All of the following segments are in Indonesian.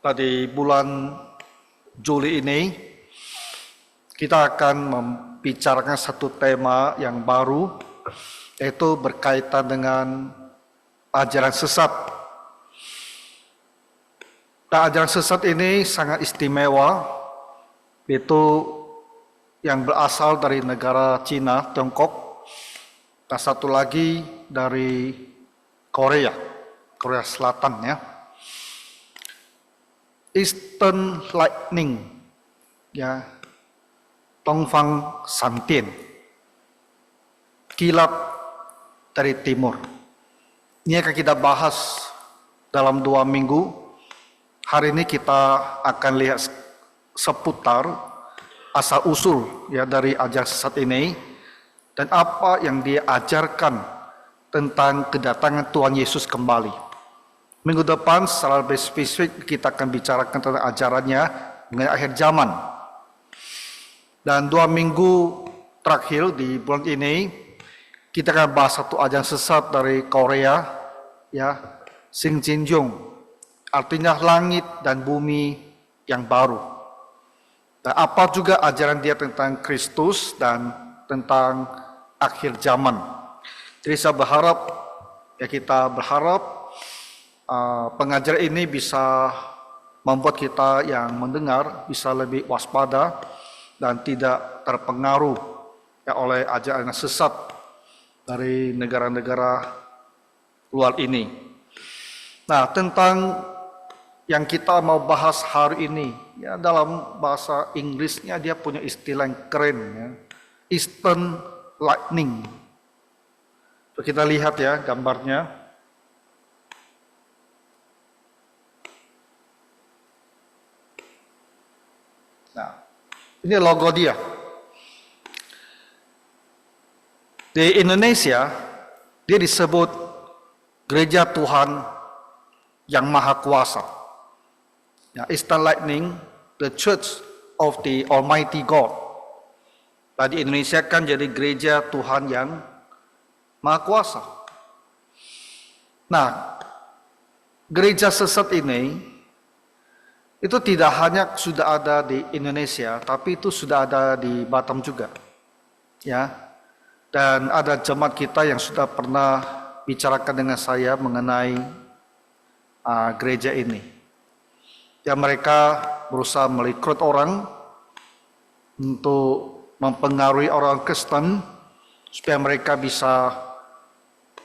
Pada bulan Juli ini, kita akan membicarakan satu tema yang baru, yaitu berkaitan dengan ajaran sesat. Nah, ajaran sesat ini sangat istimewa, yaitu yang berasal dari negara Cina, Tiongkok, dan satu lagi dari Korea Selatan ya. Eastern Lightning, ya, Tongfang Santien, kilat dari timur. Ini akan kita bahas dalam 2 minggu. Hari ini kita akan lihat seputar asal usul ya dari ajaran sesat ini dan apa yang dia ajarkan tentang kedatangan Tuhan Yesus kembali. Minggu depan secara lebih spesifik kita akan bicarakan tentang ajarannya mengenai akhir zaman. Dan 2 minggu terakhir di bulan ini kita akan bahas satu ajaran sesat dari Korea, ya, Sing Jinjung, artinya langit dan bumi yang baru. Dan apa juga ajaran dia tentang Kristus dan tentang akhir zaman. Jadi saya berharap, ya kita berharap pengajaran ini bisa membuat kita yang mendengar bisa lebih waspada dan tidak terpengaruh ya oleh ajaran sesat dari negara-negara luar ini. Nah, tentang yang kita mau bahas hari ini, ya dalam bahasa Inggrisnya dia punya istilah yang keren ya, Eastern Lightning. Kita lihat ya gambarnya. Nah, ini logo dia. Di Indonesia, dia disebut Gereja Tuhan yang Maha Kuasa. Ya, Eastern Lightning, the Church of the Almighty God. Nah, di Indonesia kan jadi Gereja Tuhan yang Maha Kuasa. Nah, gereja sesat ini itu tidak hanya sudah ada di Indonesia, tapi itu sudah ada di Batam juga, ya. Dan ada jemaat kita yang sudah pernah bicarakan dengan saya mengenai gereja ini. Ya, mereka berusaha merekrut orang untuk mempengaruhi orang Kristen supaya mereka bisa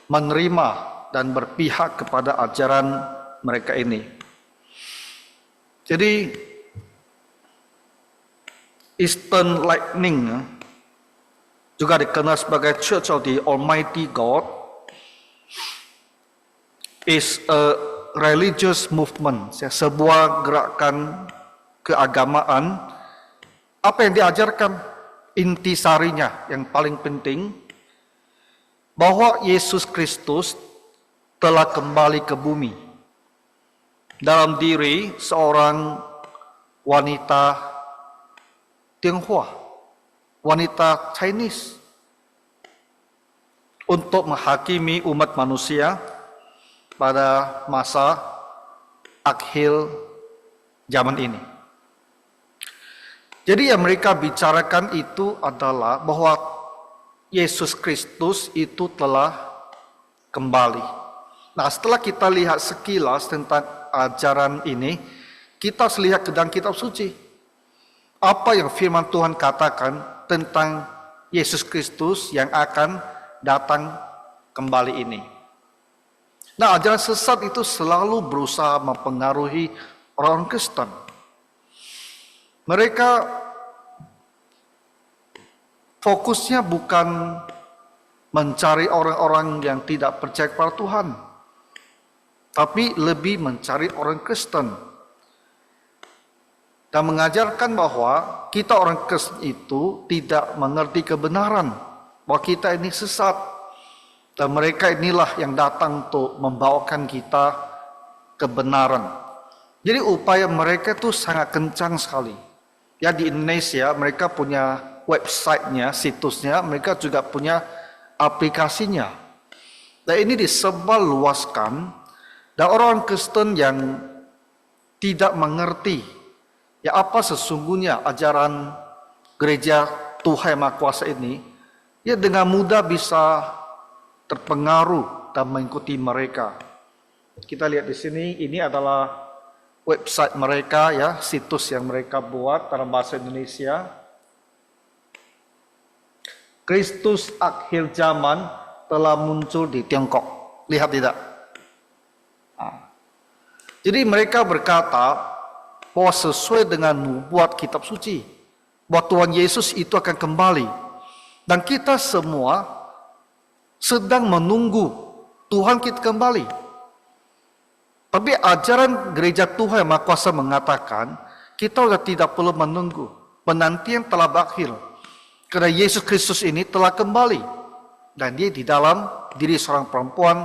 menerima dan berpihak kepada ajaran mereka ini. Jadi Eastern Lightning juga dikenal sebagai Church of the Almighty God is a religious movement, sebuah gerakan keagamaan. Apa yang diajarkan? Intisarinya yang paling penting bahwa Yesus Kristus telah kembali ke bumi dalam diri seorang wanita Tionghoa, wanita Chinese, untuk menghakimi umat manusia pada masa akhir zaman ini. Jadi yang mereka bicarakan itu adalah bahwa Yesus Kristus itu telah kembali. Nah, setelah kita lihat sekilas tentang ajaran ini, kita lihat ke dalam kitab suci. Apa yang firman Tuhan katakan tentang Yesus Kristus yang akan datang kembali ini. Nah, ajaran sesat itu selalu berusaha mempengaruhi orang Kristen. Mereka fokusnya bukan mencari orang-orang yang tidak percaya kepada Tuhan, tapi lebih mencari orang Kristen dan mengajarkan bahwa kita orang Kristen itu tidak mengerti kebenaran, bahwa kita ini sesat dan mereka inilah yang datang untuk membawakan kita kebenaran. Jadi upaya mereka itu sangat kencang sekali. Ya, di Indonesia mereka punya websitenya, situsnya, mereka juga punya aplikasinya. Dan ini disebarluaskan. Dan orang Kristen yang tidak mengerti ya apa sesungguhnya ajaran gereja Tuhan Yang Maha Kuasa ini, ya dengan mudah bisa terpengaruh dan mengikuti mereka. Kita lihat di sini, ini adalah website mereka ya, situs yang mereka buat dalam bahasa Indonesia. Kristus akhir zaman telah muncul di Tiongkok. Lihat tidak? Jadi mereka berkata bahwa sesuai dengan nubuat kitab suci, bahwa Tuhan Yesus itu akan kembali. Dan kita semua sedang menunggu Tuhan kita kembali. Tapi ajaran gereja Tuhan Yang Maha Kuasa mengatakan, kita sudah tidak perlu menunggu. Penantian telah berakhir. Karena Yesus Kristus ini telah kembali. Dan dia di dalam diri seorang perempuan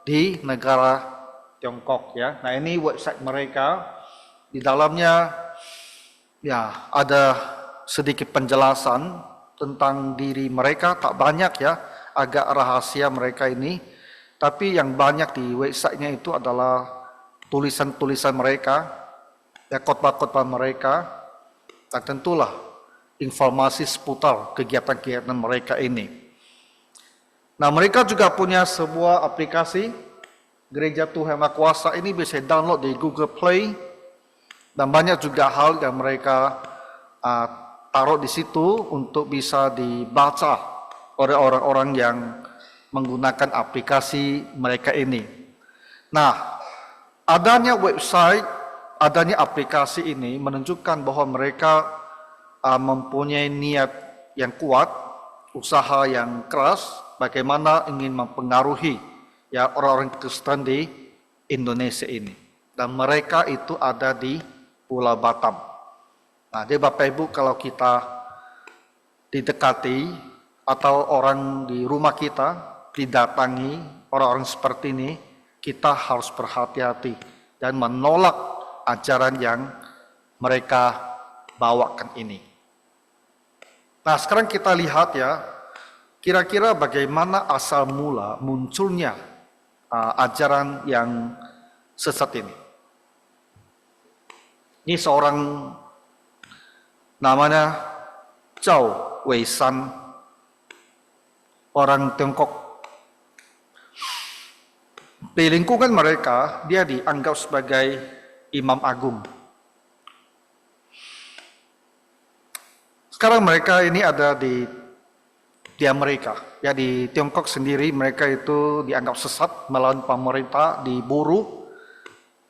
di negara Tiongkok ya. Nah, ini website mereka. Di dalamnya ya ada sedikit penjelasan tentang diri mereka, tak banyak ya, agak rahasia mereka ini. Tapi yang banyak di websitenya itu adalah tulisan-tulisan mereka, ya khotbah-khotbah mereka, dan tentulah informasi seputar kegiatan-kegiatan mereka ini. Nah, mereka juga punya sebuah aplikasi Gereja Tuhan Yang Maha Kuasa, ini bisa download di Google Play, dan banyak juga hal yang mereka taruh di situ untuk bisa dibaca oleh orang-orang yang menggunakan aplikasi mereka ini. Nah, adanya website, adanya aplikasi ini menunjukkan bahwa mereka mempunyai niat yang kuat, usaha yang keras, bagaimana ingin mempengaruhi ya orang-orang Kristen di Indonesia ini. Dan mereka itu ada di Pulau Batam. Nah, jadi Bapak Ibu, kalau kita didekati atau orang di rumah kita didatangi orang-orang seperti ini, kita harus berhati-hati dan menolak ajaran yang mereka bawakan ini. Nah, sekarang kita lihat ya, kira-kira bagaimana asal mula munculnya ajaran yang sesat ini. Ini seorang namanya Zhao Weisan, orang Tiongkok. Di lingkungan mereka, dia dianggap sebagai imam agung. Sekarang mereka ini ada di Amerika. Ya, di Tiongkok sendiri mereka itu dianggap sesat melawan pemerintah, diburu.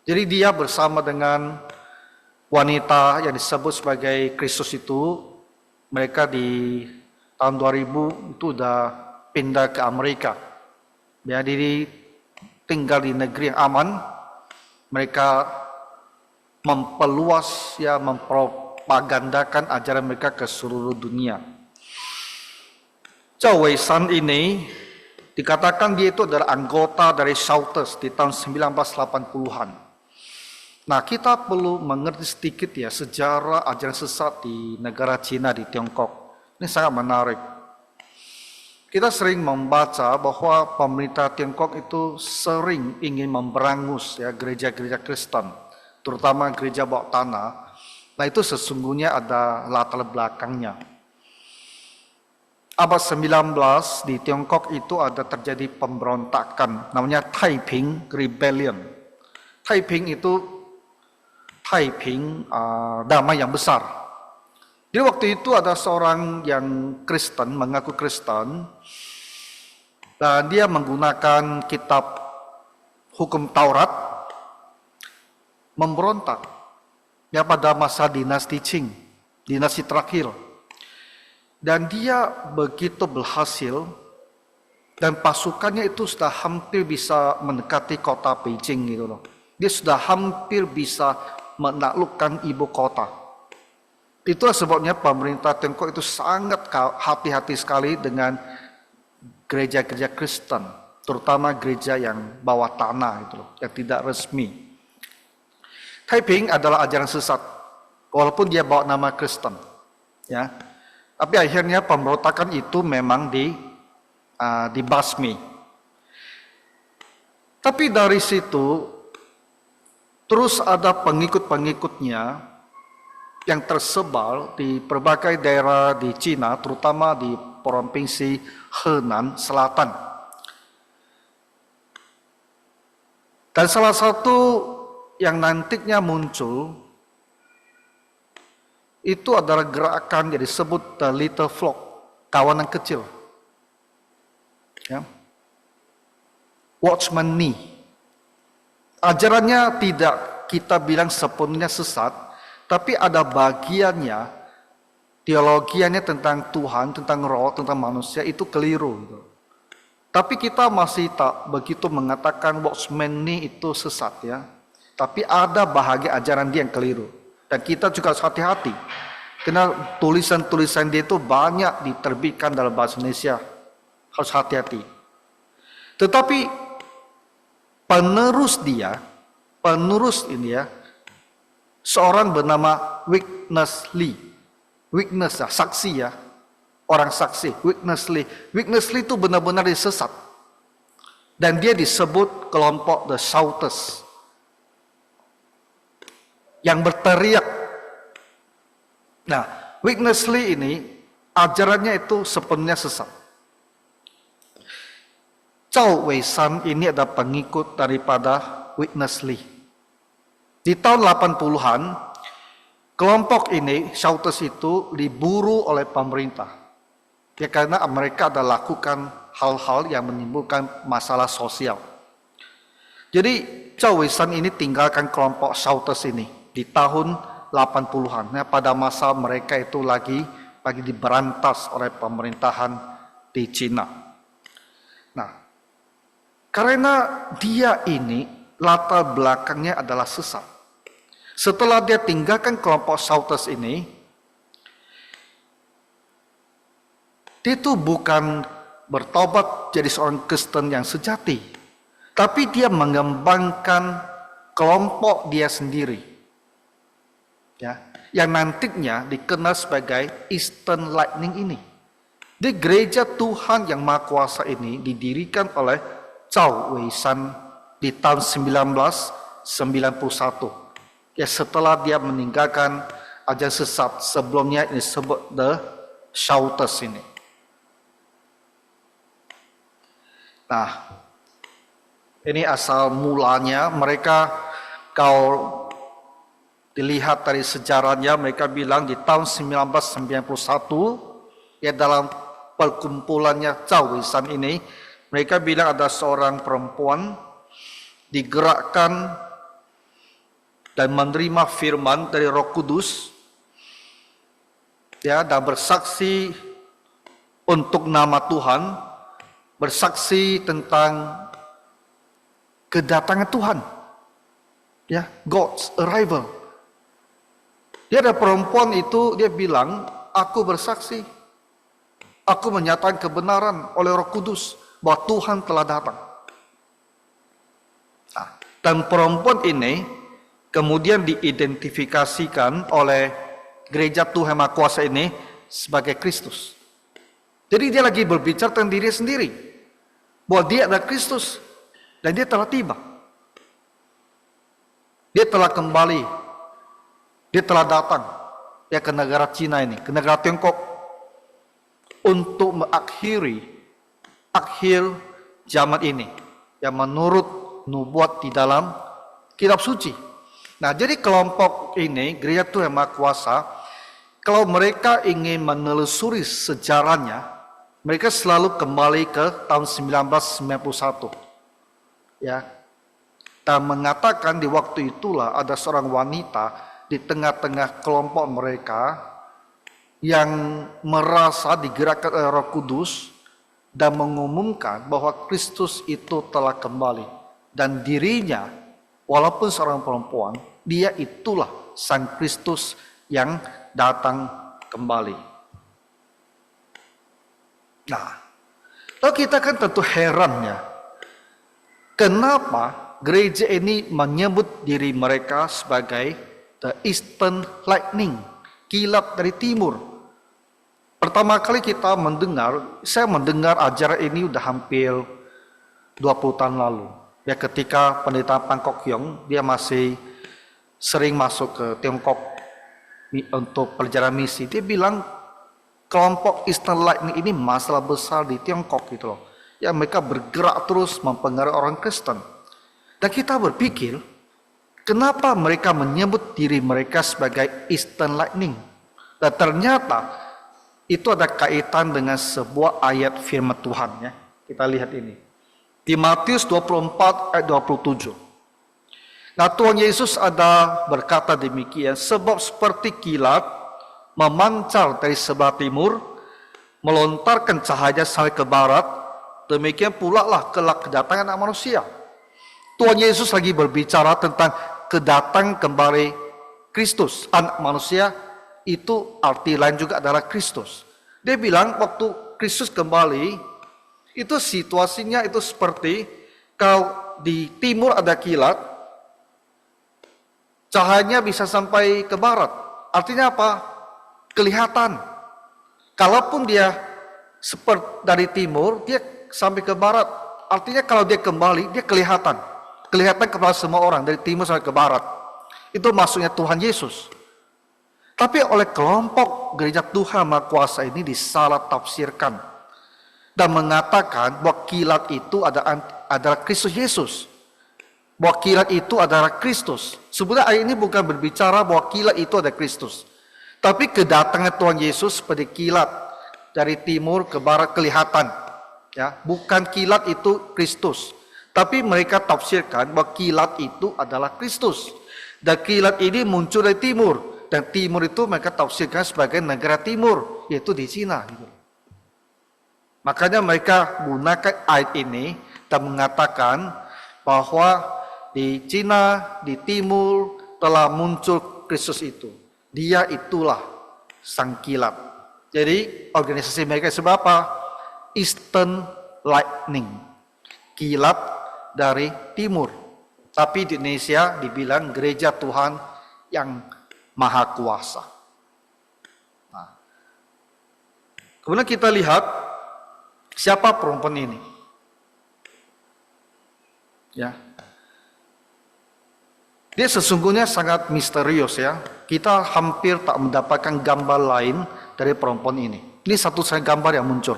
Jadi dia bersama dengan wanita yang disebut sebagai Kristus itu, mereka di tahun 2000 itu udah pindah ke Amerika. Jadi tinggal di negeri yang aman, mereka memperluas ya, mempropagandakan ajaran mereka ke seluruh dunia. Zhao Weisan ini dikatakan dia itu adalah anggota dari Shouters di tahun 1980-an. Nah, kita perlu mengerti sedikit ya sejarah ajaran sesat di negara Cina, di Tiongkok. Ini sangat menarik. Kita sering membaca bahwa pemerintah Tiongkok itu sering ingin memberangus ya gereja-gereja Kristen, terutama gereja bawah tanah. Nah, itu sesungguhnya ada latar belakangnya. Abad 19 di Tiongkok itu ada terjadi pemberontakan, namanya Taiping Rebellion. Taiping itu damai yang besar. Jadi waktu itu ada seorang yang Kristen, mengaku Kristen, dan dia menggunakan kitab hukum Taurat, memberontak ya pada masa dinasti Qing, dinasti terakhir. Dan dia begitu berhasil, dan pasukannya itu sudah hampir bisa mendekati kota Beijing gitu loh. Dia sudah hampir bisa menaklukkan ibu kota. Itulah sebabnya pemerintah Tiongkok itu sangat hati-hati sekali dengan gereja-gereja Kristen, terutama gereja yang bawah tanah itu loh, yang tidak resmi. Taiping adalah ajaran sesat, walaupun dia bawa nama Kristen, ya. Tapi akhirnya pemberontakan itu memang dibasmi. Tapi dari situ Terus ada pengikut-pengikutnya yang tersebar di berbagai daerah di Cina, terutama di provinsi Henan Selatan. Dan salah satu yang nantinya muncul itu adalah gerakan yang disebut The Little Flock, kawanan kecil. Ya. Watchman Nee. Ajarannya tidak kita bilang sepenuhnya sesat, tapi ada bagiannya, teologianya tentang Tuhan, tentang roh, tentang manusia itu keliru. Gitu. Tapi kita masih tak begitu mengatakan Watchman Nee itu sesat ya. Tapi ada bahagian ajaran dia yang keliru. Dan kita juga harus hati-hati. Karena tulisan-tulisan dia itu banyak diterbitkan dalam bahasa Indonesia. Harus hati-hati. Tetapi penerus ini ya, seorang bernama Witness Lee. Witness ya, saksi ya. Orang saksi, Witness Lee. Witness Lee itu benar-benar disesat. Dan dia disebut kelompok The Shouters. Yang berteriak. Nah, Witness Lee ini, ajarannya itu sepenuhnya sesat. Zhao Weishan ini adalah pengikut daripada Witness Lee. Di tahun 80-an, kelompok ini, Shouters itu diburu oleh pemerintah. Ya karena mereka ada lakukan hal-hal yang menimbulkan masalah sosial. Jadi Zhao Weishan ini tinggalkan kelompok Shouters ini di tahun 80-an. Nah, pada masa mereka itu lagi diberantas oleh pemerintahan di Cina. Nah, karena dia ini latar belakangnya adalah sesat. Setelah dia tinggalkan kelompok Shouters ini, dia itu bukan bertobat jadi seorang Kristen yang sejati, tapi dia mengembangkan kelompok dia sendiri, ya, yang nantinya dikenal sebagai Eastern Lightning ini. Di gereja Tuhan yang Maha Kuasa ini didirikan oleh Zhao Weishan di tahun 1991. Ya, setelah dia meninggalkan ajaran sesat sebelumnya ini disebut The Shouters ini. Nah, ini asal mulanya mereka, kalau dilihat dari sejarahnya, mereka bilang di tahun 1991 ya, dalam perkumpulannya Zhao Weishan ini, mereka bilang ada seorang perempuan digerakkan dan menerima firman dari Roh Kudus, ya, dan bersaksi untuk nama Tuhan, bersaksi tentang kedatangan Tuhan, ya, God's arrival. Dia ada perempuan itu, dia bilang, aku bersaksi, aku menyatakan kebenaran oleh Roh Kudus bahwa Tuhan telah datang. Nah, dan perempuan ini kemudian diidentifikasikan oleh gereja Tuhan Maha Kuasa ini sebagai Kristus. Jadi dia lagi berbicara tentang diri sendiri, bahwa dia adalah Kristus dan dia telah tiba. Dia telah kembali, dia telah datang ya ke negara Cina ini, ke negara Tiongkok, untuk mengakhir zaman ini yang menurut nubuat di dalam kitab suci. Nah, jadi kelompok ini, gereja Tuhan Maha Kuasa, kalau mereka ingin menelusuri sejarahnya, mereka selalu kembali ke tahun 1991. Ya. Dan mengatakan di waktu itulah ada seorang wanita di tengah-tengah kelompok mereka yang merasa digerakkan oleh Roh Kudus dan mengumumkan bahwa Kristus itu telah kembali. Dan dirinya, walaupun seorang perempuan, dia itulah Sang Kristus yang datang kembali. Nah, lalu kita kan tentu heran ya, kenapa gereja ini menyebut diri mereka sebagai The Eastern Lightning, kilat dari timur. Pertama kali saya mendengar ajaran ini udah hampir 20 tahun lalu. Ya, ketika pendeta Pan Kok Yong, dia masih sering masuk ke Tiongkok untuk perjalanan misi. Dia bilang kelompok Eastern Lightning ini masalah besar di Tiongkok gitu loh. Ya mereka bergerak terus mempengaruhi orang Kristen. Dan kita berpikir, kenapa mereka menyebut diri mereka sebagai Eastern Lightning? Dan ternyata itu ada kaitan dengan sebuah ayat firman Tuhan ya. Kita lihat ini. Di Matius 24 ayat 27. Nah Tuhan Yesus ada berkata demikian, sebab seperti kilat memancar dari sebelah timur, melontarkan cahaya sampai ke barat, demikian pula lah kelak kedatangan anak manusia. Tuhan Yesus lagi berbicara tentang kedatangan kembali Kristus, anak manusia, itu arti lain juga adalah Kristus. Dia bilang waktu Kristus kembali, itu situasinya itu seperti kalau di timur ada kilat, cahayanya bisa sampai ke barat. Artinya apa? Kelihatan. Kalaupun dia seperti dari timur, dia sampai ke barat. Artinya kalau dia kembali, dia kelihatan. Kelihatan kepada semua orang dari timur sampai ke barat. Itu maksudnya Tuhan Yesus. Tapi oleh kelompok gereja Tuhan Maha Kuasa ini disalah tafsirkan dan mengatakan bahwa kilat itu adalah Kristus Yesus. Bahwa kilat itu adalah Kristus. Sebenarnya ayat ini bukan berbicara bahwa kilat itu adalah Kristus. Tapi kedatangan Tuhan Yesus seperti kilat dari timur ke barat kelihatan. Ya, bukan kilat itu Kristus. Tapi mereka tafsirkan bahwa kilat itu adalah Kristus. Dan kilat ini muncul dari timur. Dan timur itu mereka tafsirkan sebagai negara timur, yaitu di Cina. Makanya mereka gunakan ayat ini dan mengatakan bahwa di Cina, di timur telah muncul Kristus itu. Dia itulah sang kilat. Jadi organisasi mereka sebab apa? Eastern Lightning. Kilat dari timur. Tapi di Indonesia dibilang gereja Tuhan yang Maha Kuasa. Nah, kemudian kita lihat siapa perempuan ini. Ya. Dia sesungguhnya sangat misterius ya. Kita hampir tak mendapatkan gambar lain dari perempuan ini. Ini satu-satunya gambar yang muncul.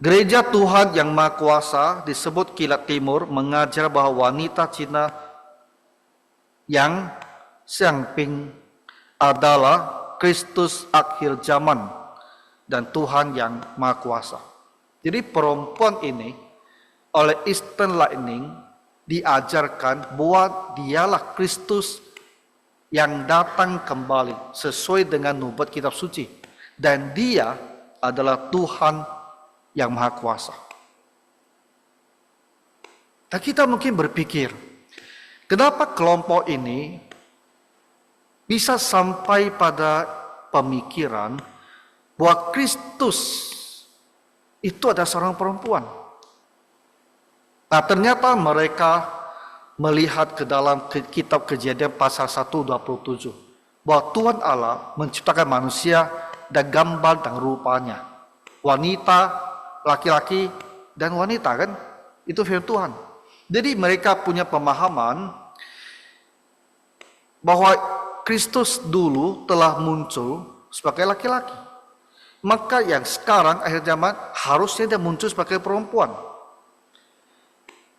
Gereja Tuhan yang Maha Kuasa disebut kilat timur mengajar bahwa wanita Cina yang Xiangping adalah Kristus akhir zaman dan Tuhan yang Maha Kuasa. Jadi perempuan ini oleh Eastern Lightning diajarkan bahwa dialah Kristus yang datang kembali sesuai dengan nubuat kitab suci. Dan dia adalah Tuhan yang Maha Kuasa. Dan kita mungkin berpikir, kenapa kelompok ini bisa sampai pada pemikiran bahwa Kristus itu adalah seorang perempuan. Nah ternyata mereka melihat ke dalam kitab Kejadian pasal 1:27 bahwa Tuhan Allah menciptakan manusia dan gambar dan rupanya. Wanita, laki-laki, dan wanita kan? Itu firman Tuhan. Jadi mereka punya pemahaman bahwa Kristus dulu telah muncul sebagai laki-laki. Maka yang sekarang akhir zaman harusnya dia muncul sebagai perempuan.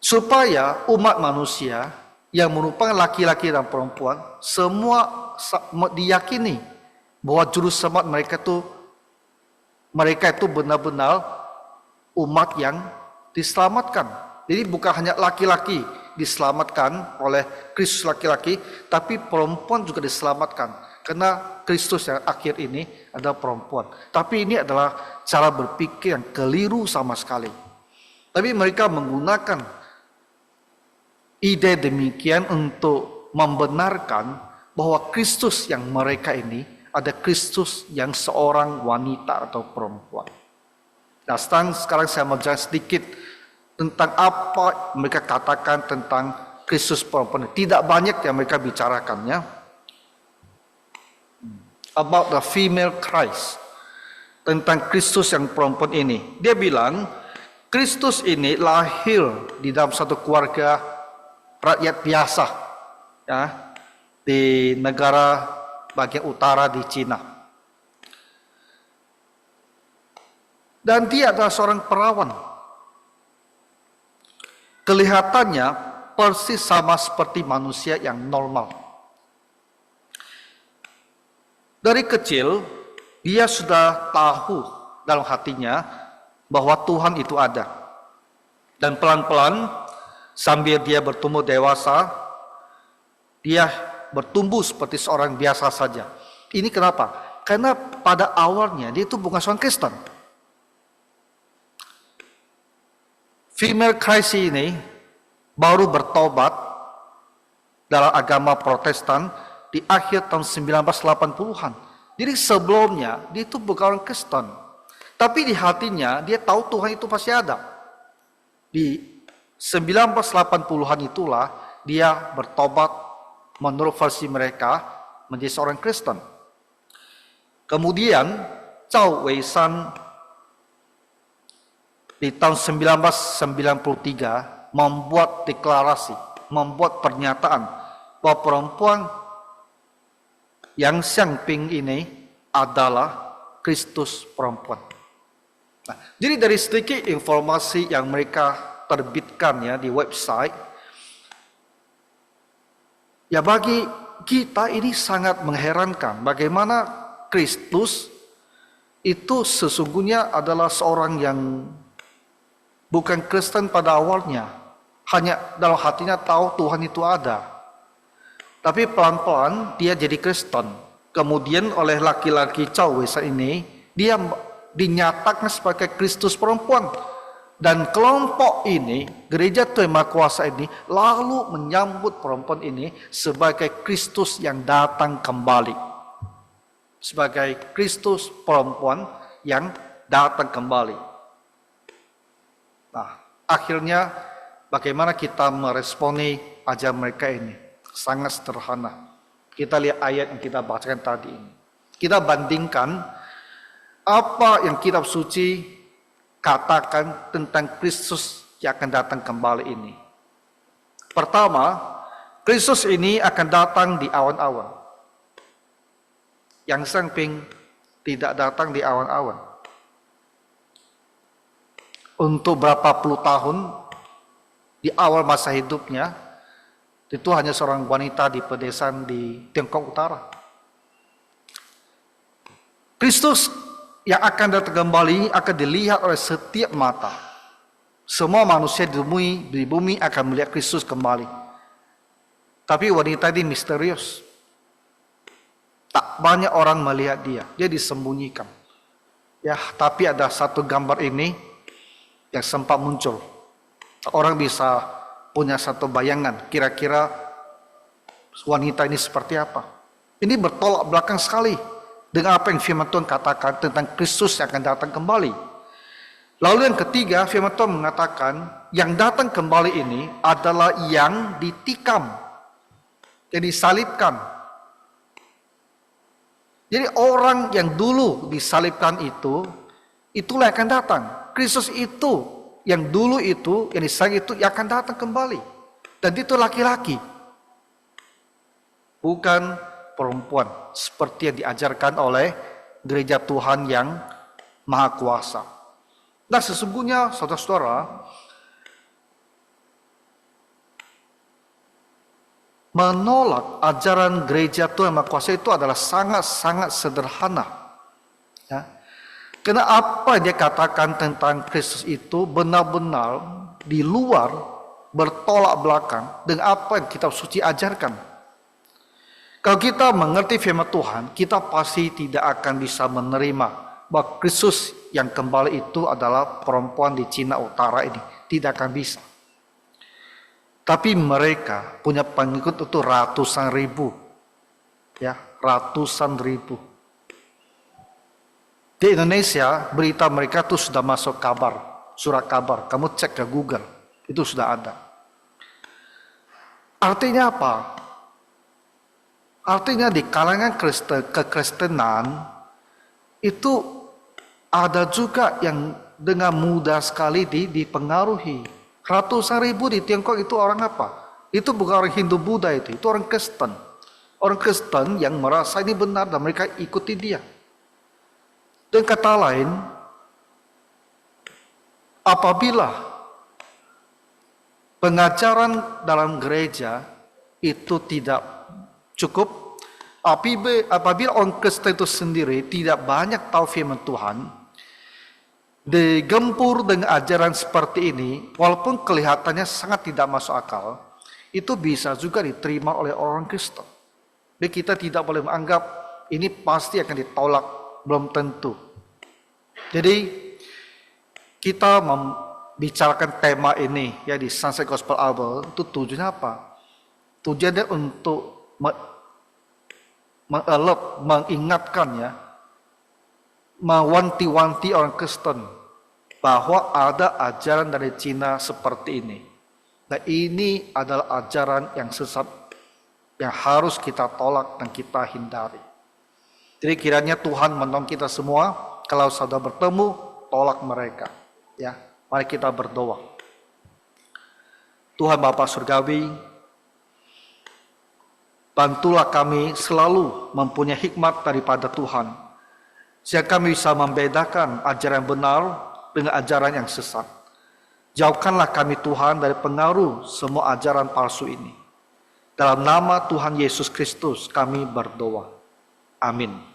Supaya umat manusia yang merupakan laki-laki dan perempuan semua diyakini bahwa juru selamat mereka itu benar-benar umat yang diselamatkan. Jadi bukan hanya laki-laki diselamatkan oleh Kristus laki-laki, tapi perempuan juga diselamatkan. Karena Kristus yang akhir ini adalah perempuan. Tapi ini adalah cara berpikir yang keliru sama sekali. Tapi mereka menggunakan ide demikian untuk membenarkan bahwa Kristus yang mereka ini ada Kristus yang seorang wanita atau perempuan. Nah, sekarang saya mau jelaskan sedikit tentang apa mereka katakan tentang Kristus perempuan. Tidak banyak yang mereka bicarakannya. About the female Christ. Tentang Kristus yang perempuan ini. Dia bilang, Kristus ini lahir di dalam satu keluarga rakyat biasa. ya, di negara bagian utara di Cina. Dan dia adalah seorang perawan. Kelihatannya persis sama seperti manusia yang normal. Dari kecil, dia sudah tahu dalam hatinya bahwa Tuhan itu ada. Dan pelan-pelan, sambil dia bertumbuh dewasa, dia bertumbuh seperti seorang biasa saja. Ini kenapa? Karena pada awalnya dia itu bukan seorang Kristen. Female Christ ini baru bertobat dalam agama Protestan di akhir tahun 1980-an. Jadi sebelumnya dia itu bukan orang Kristen. Tapi di hatinya dia tahu Tuhan itu pasti ada. Di 1980-an itulah dia bertobat menurut versi mereka menjadi seorang Kristen. Kemudian Zhao Weisan di tahun 1993 membuat deklarasi, membuat pernyataan bahwa perempuan yang Xiang Ping ini adalah Kristus perempuan. Nah, jadi dari sedikit informasi yang mereka terbitkan ya di website, ya bagi kita ini sangat mengherankan bagaimana Kristus itu sesungguhnya adalah seorang yang bukan Kristen pada awalnya, hanya dalam hatinya tahu Tuhan itu ada. Tapi pelan-pelan dia jadi Kristen. Kemudian oleh laki-laki Zhao Weisan ini, dia dinyatakan sebagai Kristus perempuan. Dan kelompok ini, gereja Tuhan Maha Kuasa ini, lalu menyambut perempuan ini sebagai Kristus yang datang kembali. Sebagai Kristus perempuan yang datang kembali. Nah, akhirnya bagaimana kita meresponi ajaran mereka ini? Sangat sederhana. Kita lihat ayat yang kita bacakan tadi ini. Kita bandingkan apa yang kitab suci katakan tentang Kristus yang akan datang kembali ini. Pertama, Kristus ini akan datang di awan-awan. Yang Xiang Ping tidak datang di awan-awan. Untuk berapa puluh tahun di awal masa hidupnya itu hanya seorang wanita di pedesaan di Tiongkok Utara. Kristus yang akan datang kembali akan dilihat oleh setiap mata. Semua manusia di bumi akan melihat Kristus kembali. Tapi wanita ini misterius. Tak banyak orang melihat dia. Dia disembunyikan. Ya, tapi ada satu gambar ini yang sempat muncul. Orang bisa punya satu bayangan, kira-kira wanita ini seperti apa. Ini bertolak belakang sekali dengan apa yang firman Tuhan katakan tentang Kristus yang akan datang kembali. Lalu yang ketiga, firman Tuhan mengatakan, yang datang kembali ini adalah yang ditikam, yang disalibkan. Jadi orang yang dulu disalibkan itu, itulah yang akan datang. Kristus itu, yang dulu itu, yang disalib itu, yang akan datang kembali. Dan itu laki-laki. Bukan perempuan. Seperti yang diajarkan oleh gereja Tuhan yang Maha Kuasa. Nah sesungguhnya, saudara-saudara, menolak ajaran gereja Tuhan Maha Kuasa itu adalah sangat-sangat sederhana. Ya. Karena apa yang dia katakan tentang Kristus itu benar-benar di luar bertolak belakang dengan apa yang kitab suci ajarkan. Kalau kita mengerti firman Tuhan, kita pasti tidak akan bisa menerima bahwa Kristus yang kembali itu adalah perempuan di Cina Utara ini. Tidak akan bisa. Tapi mereka punya pengikut itu ratusan ribu. Ya, ratusan ribu. Di Indonesia, berita mereka itu sudah masuk kabar, surat kabar. Kamu cek ke Google, itu sudah ada. Artinya apa? Artinya di kalangan kekristenan, itu ada juga yang dengan mudah sekali dipengaruhi. Ratusan ribu di Tiongkok itu orang apa? Itu bukan orang Hindu Buddha itu orang Kristen. Orang Kristen yang merasa ini benar dan mereka ikuti dia. Dengan kata lain, apabila pengajaran dalam gereja itu tidak cukup, apabila orang Kristen itu sendiri tidak banyak tahu firman Tuhan, digempur dengan ajaran seperti ini, walaupun kelihatannya sangat tidak masuk akal, itu bisa juga diterima oleh orang Kristen. Jadi kita tidak boleh menganggap ini pasti akan ditolak, belum tentu. Jadi kita membicarakan tema ini ya di Sunset Gospel Hour itu tujuannya apa? Tujuannya untuk mengingatkan ya, mewanti-wanti orang Kristen bahwa ada ajaran dari Cina seperti ini. Nah, ini adalah ajaran yang sesat yang harus kita tolak dan kita hindari. Jadi kiranya Tuhan menolong kita semua, kalau saudara bertemu, tolak mereka. Ya, mari kita berdoa. Tuhan Bapa Surgawi, bantulah kami selalu mempunyai hikmat daripada Tuhan, sehingga kami bisa membedakan ajaran benar dengan ajaran yang sesat. Jauhkanlah kami Tuhan dari pengaruh semua ajaran palsu ini. Dalam nama Tuhan Yesus Kristus kami berdoa. Amin.